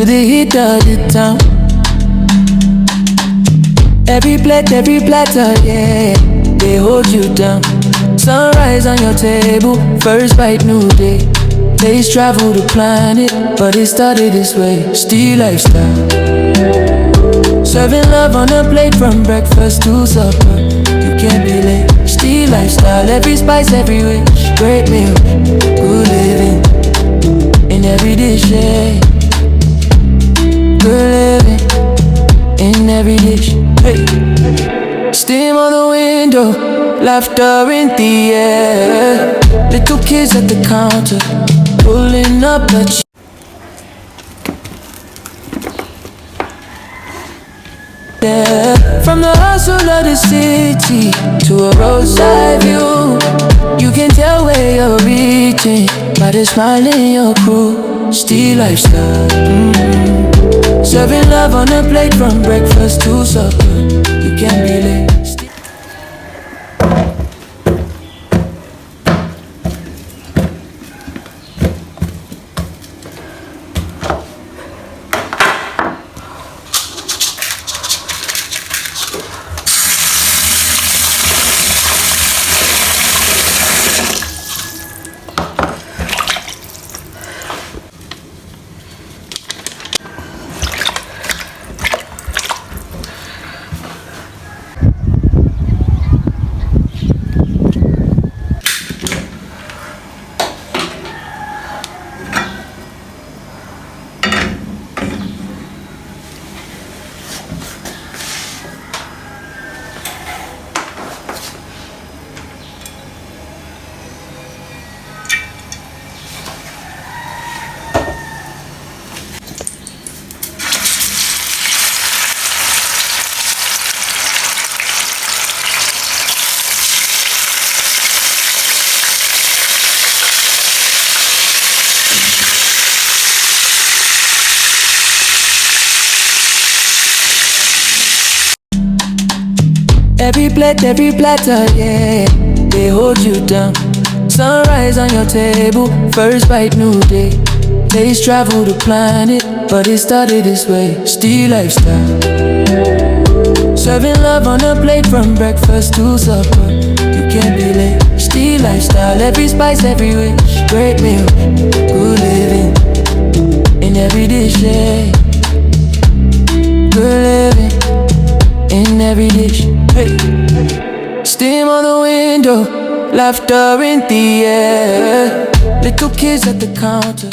to the heat of the town. Every plate, every platter, yeah, they hold you down. Sunrise on your table, first bite, new day. Days travel the planet, but it started this way. Still lifestyle, serving love on a plate from breakfast to supper. You can't be late. Still lifestyle, every spice, every wish. Great meal, good living in every dish, yeah. Good living in every dish. Hey, steam on the window, laughter in the air. Little kids at the counter, pulling up a chair. From the hustle of the city to a roadside view, you can tell where you're reaching by the smile in your crew. Still lifestyle, serving love on a plate from breakfast to supper. You can't be late. Every plate, every platter, yeah, they hold you down. Sunrise on your table, first bite, new day. Days travel the planet, but it started this way. Still lifestyle, serving love on a plate from breakfast to supper. You can't be late. Still lifestyle, every spice, every wish. Great meal, good living in every dish, yeah. Good living in every dish. Hey, steam on the window, laughter in the air. Little kids at the counter.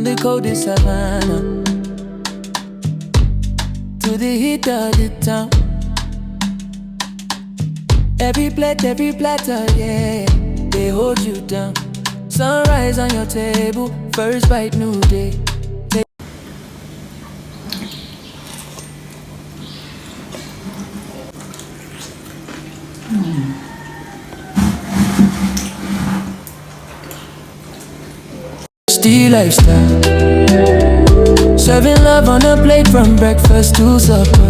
the coldest savanna to the heat of the town. Every plate, every platter, yeah, they hold you down. Sunrise on your table, first bite, new day. Tasty lifestyle, serving love on a plate from breakfast to supper.